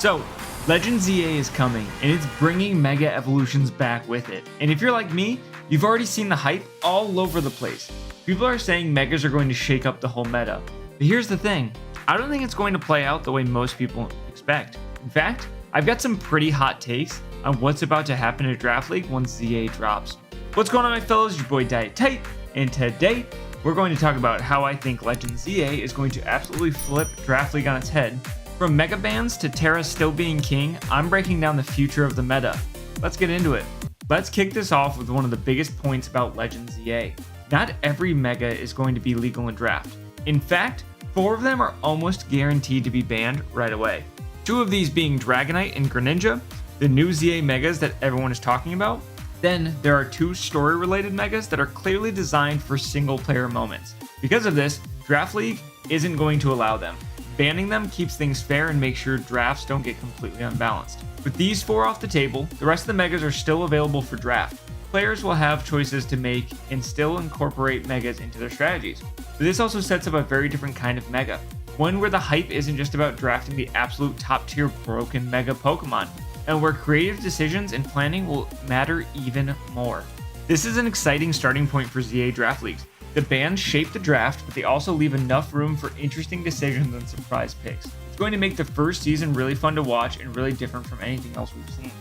So, Legend ZA is coming, and it's bringing Mega Evolutions back with it. And if you're like me, you've already seen the hype all over the place. People are saying Megas are going to shake up the whole meta. But here's the thing, I don't think it's going to play out the way most people expect. In fact, I've got some pretty hot takes on what's about to happen to Draft League once ZA drops. What's going on, my fellows? Your boy DyeItTight, and today we're going to talk about how I think Legend ZA is going to absolutely flip Draft League on its head. From Mega Bans to Terra still being king, I'm breaking down the future of the meta. Let's get into it. Let's kick this off with one of the biggest points about Legend ZA. Not every Mega is going to be legal in Draft. In fact, 4 of them are almost guaranteed to be banned right away. 2 of these being Dragonite and Greninja, the new ZA Megas that everyone is talking about. Then there are 2 story-related Megas that are clearly designed for single-player moments. Because of this, Draft League isn't going to allow them. Banning them keeps things fair and makes sure drafts don't get completely unbalanced. With these 4 off the table, the rest of the Megas are still available for draft. Players will have choices to make and still incorporate Megas into their strategies. But this also sets up a very different kind of Mega. One where the hype isn't just about drafting the absolute top tier broken Mega Pokemon, and where creative decisions and planning will matter even more. This is an exciting starting point for ZA Draft Leagues. The bans shape the draft, but they also leave enough room for interesting decisions and surprise picks. It's going to make the first season really fun to watch and really different from anything else we've seen.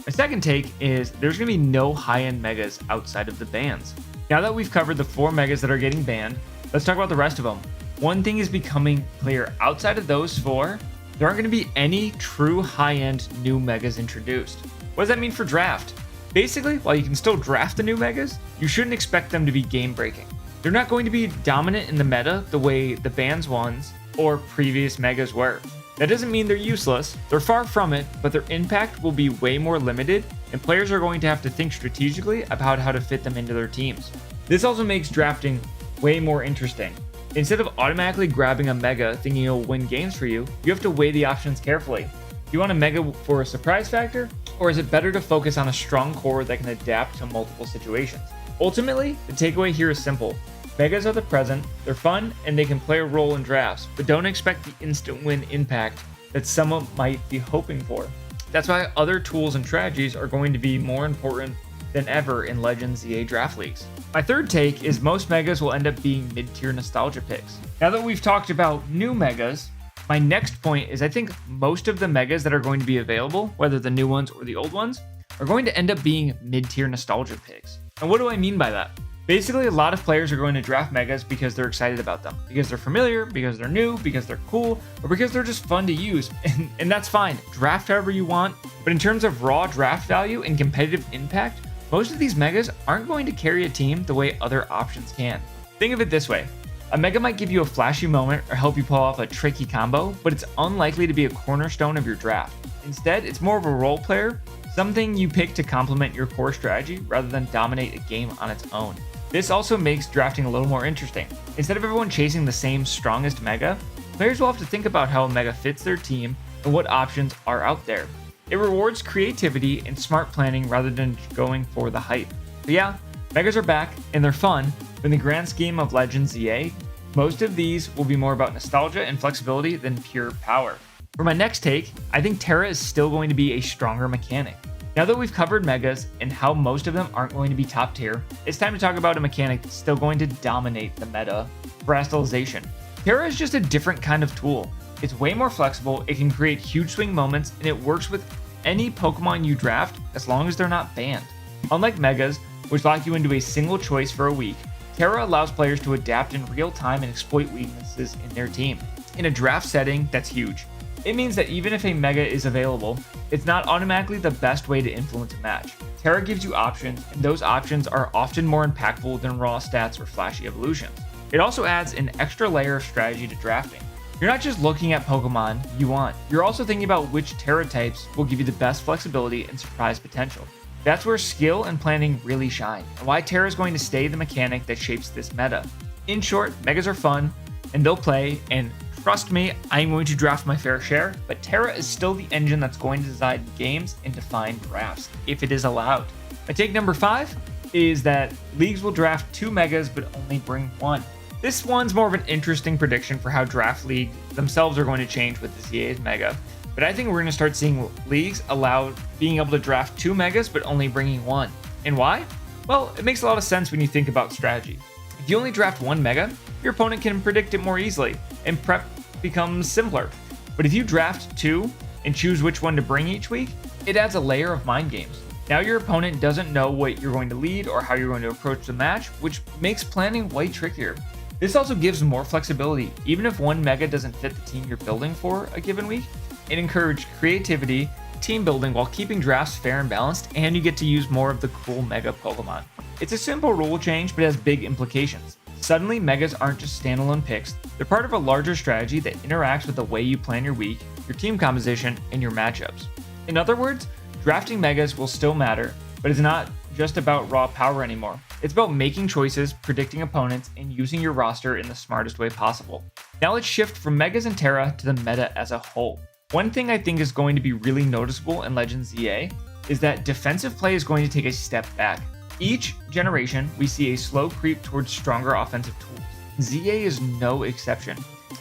My second take is there's going to be no high-end Megas outside of the bans. Now that we've covered the 4 Megas that are getting banned, let's talk about the rest of them. One thing is becoming clear. Outside of those 4, there aren't going to be any true high-end new Megas introduced. What does that mean for draft? Basically, while you can still draft the new Megas, you shouldn't expect them to be game-breaking. They're not going to be dominant in the meta the way the bans ones or previous Megas were. That doesn't mean they're useless, they're far from it, but their impact will be way more limited, and players are going to have to think strategically about how to fit them into their teams. This also makes drafting way more interesting. Instead of automatically grabbing a Mega thinking it'll win games for you, you have to weigh the options carefully. Do you want a Mega for a surprise factor, or is it better to focus on a strong core that can adapt to multiple situations? Ultimately, the takeaway here is simple. Megas are the present, they're fun, and they can play a role in drafts, but don't expect the instant win impact that someone might be hoping for. That's why other tools and strategies are going to be more important than ever in Legend ZA Draft Leagues. My third take is most Megas will end up being mid-tier nostalgia picks. Now that we've talked about new Megas, my next point is I think most of the Megas that are going to be available, whether the new ones or the old ones, are going to end up being mid-tier nostalgia picks. And what do I mean by that? Basically, a lot of players are going to draft Megas because they're excited about them, because they're familiar, because they're new, because they're cool, or because they're just fun to use, and that's fine. Draft however you want, but in terms of raw draft value and competitive impact, most of these Megas aren't going to carry a team the way other options can. Think of it this way. A Mega might give you a flashy moment or help you pull off a tricky combo, but it's unlikely to be a cornerstone of your draft. Instead, it's more of a role player, something you pick to complement your core strategy rather than dominate a game on its own. This also makes drafting a little more interesting. Instead of everyone chasing the same strongest Mega, players will have to think about how a Mega fits their team and what options are out there. It rewards creativity and smart planning rather than going for the hype. But yeah, Megas are back and they're fun, but in the grand scheme of Legend ZA, most of these will be more about nostalgia and flexibility than pure power. For my next take, I think Terra is still going to be a stronger mechanic. Now that we've covered Megas and how most of them aren't going to be top tier, it's time to talk about a mechanic that's still going to dominate the meta: Frastalization. Terra is just a different kind of tool. It's way more flexible, it can create huge swing moments, and it works with any Pokemon you draft as long as they're not banned. Unlike Megas, which lock you into a single choice for a week, Terra allows players to adapt in real time and exploit weaknesses in their team. In a draft setting, that's huge. It means that even if a Mega is available, it's not automatically the best way to influence a match. Terra gives you options, and those options are often more impactful than raw stats or flashy evolutions. It also adds an extra layer of strategy to drafting. You're not just looking at Pokemon you want, you're also thinking about which Terra types will give you the best flexibility and surprise potential. That's where skill and planning really shine, and why Terra is going to stay the mechanic that shapes this meta. In short, Megas are fun, and they'll play, and trust me, I'm going to draft my fair share, but Terra is still the engine that's going to decide games and define drafts, if it is allowed. My take number 5 is that leagues will draft 2 Megas but only bring 1. This one's more of an interesting prediction for how Draft League themselves are going to change with the ZA's Mega. but I think we're going to start seeing leagues allow being able to draft 2 megas but only bringing 1. And why? Well, it makes a lot of sense when you think about strategy. If you only draft 1 mega, your opponent can predict it more easily, and prep becomes simpler. But if you draft 2 and choose which one to bring each week, it adds a layer of mind games. Now your opponent doesn't know what you're going to lead or how you're going to approach the match, which makes planning way trickier. This also gives more flexibility. Even if 1 mega doesn't fit the team you're building for a given week, it encourages creativity, team building while keeping drafts fair and balanced, and you get to use more of the cool mega Pokemon. It's a simple rule change, but has big implications. Suddenly, megas aren't just standalone picks, they're part of a larger strategy that interacts with the way you plan your week, your team composition, and your matchups. In other words, drafting megas will still matter, but it's not just about raw power anymore. It's about making choices, predicting opponents, and using your roster in the smartest way possible. Now let's shift from megas and Terra to the meta as a whole. One thing I think is going to be really noticeable in Legends ZA is that defensive play is going to take a step back. Each generation, we see a slow creep towards stronger offensive tools. ZA is no exception.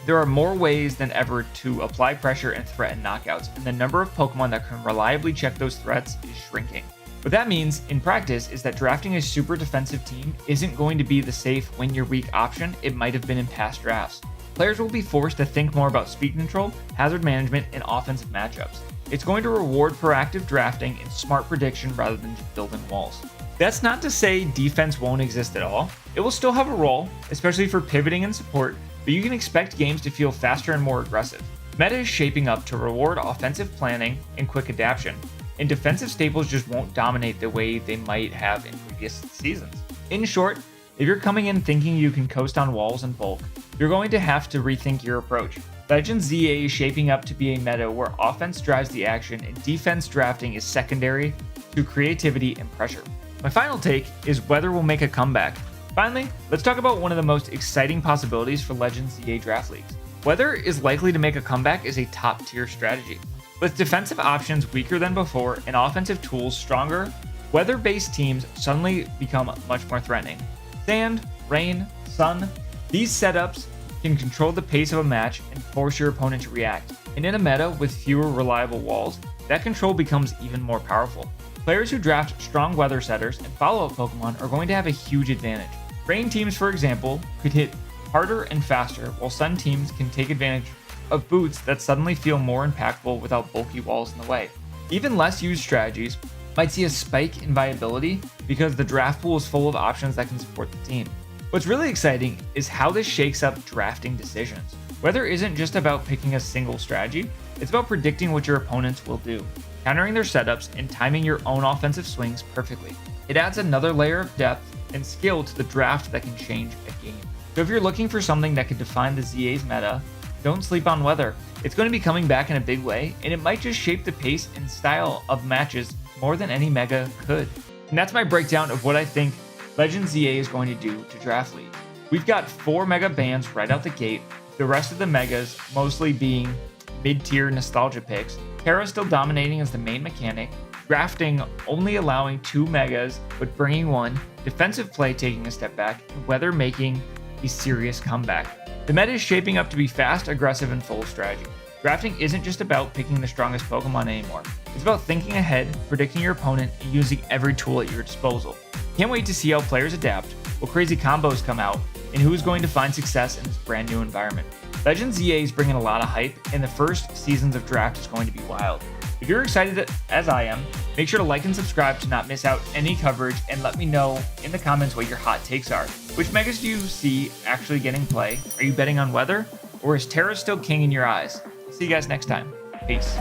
There are more ways than ever to apply pressure and threaten knockouts, and the number of Pokemon that can reliably check those threats is shrinking. What that means, in practice, is that drafting a super defensive team isn't going to be the safe win your week option it might have been in past drafts. Players will be forced to think more about speed control, hazard management, and offensive matchups. It's going to reward proactive drafting and smart prediction rather than just building walls. That's not to say defense won't exist at all. It will still have a role, especially for pivoting and support, but you can expect games to feel faster and more aggressive. Meta is shaping up to reward offensive planning and quick adaptation, and defensive staples just won't dominate the way they might have in previous seasons. In short, if you're coming in thinking you can coast on walls and bulk, you're going to have to rethink your approach. Legends ZA is shaping up to be a meta where offense drives the action and defense drafting is secondary to creativity and pressure. My final take is weather will make a comeback. Finally, let's talk about one of the most exciting possibilities for Legends ZA draft leagues. Weather is likely to make a comeback as a top tier strategy. With defensive options weaker than before and offensive tools stronger, weather-based teams suddenly become much more threatening. Sand, rain, sun, these setups can control the pace of a match and force your opponent to react. And in a meta with fewer reliable walls, that control becomes even more powerful. Players who draft strong weather setters and follow-up Pokemon are going to have a huge advantage. Rain teams, for example, could hit harder and faster, while sun teams can take advantage of boots that suddenly feel more impactful without bulky walls in the way. Even less used strategies might see a spike in viability because the draft pool is full of options that can support the team. What's really exciting is how this shakes up drafting decisions. Weather isn't just about picking a single strategy, it's about predicting what your opponents will do, countering their setups, and timing your own offensive swings perfectly. It adds another layer of depth and skill to the draft that can change a game. So if you're looking for something that could define the ZA's meta, don't sleep on weather. It's going to be coming back in a big way, and it might just shape the pace and style of matches more than any mega could. And that's my breakdown of what I think Legends ZA is going to do to Draft League. We've got 4 mega bans right out the gate, the rest of the megas mostly being mid-tier nostalgia picks, Terra still dominating as the main mechanic, drafting only allowing 2 megas but bringing 1, defensive play taking a step back, and weather making a serious comeback. The meta is shaping up to be fast, aggressive, and full of strategy. Drafting isn't just about picking the strongest Pokemon anymore. It's about thinking ahead, predicting your opponent, and using every tool at your disposal. Can't wait to see how players adapt, what crazy combos come out, and who's going to find success in this brand new environment. Legends ZA is bringing a lot of hype, and the first seasons of draft is going to be wild. If you're excited as I am, make sure to like and subscribe to not miss out any coverage, and let me know in the comments what your hot takes are. Which megas do you see actually getting play? Are you betting on weather? Or is Terra still king in your eyes? See you guys next time. Peace.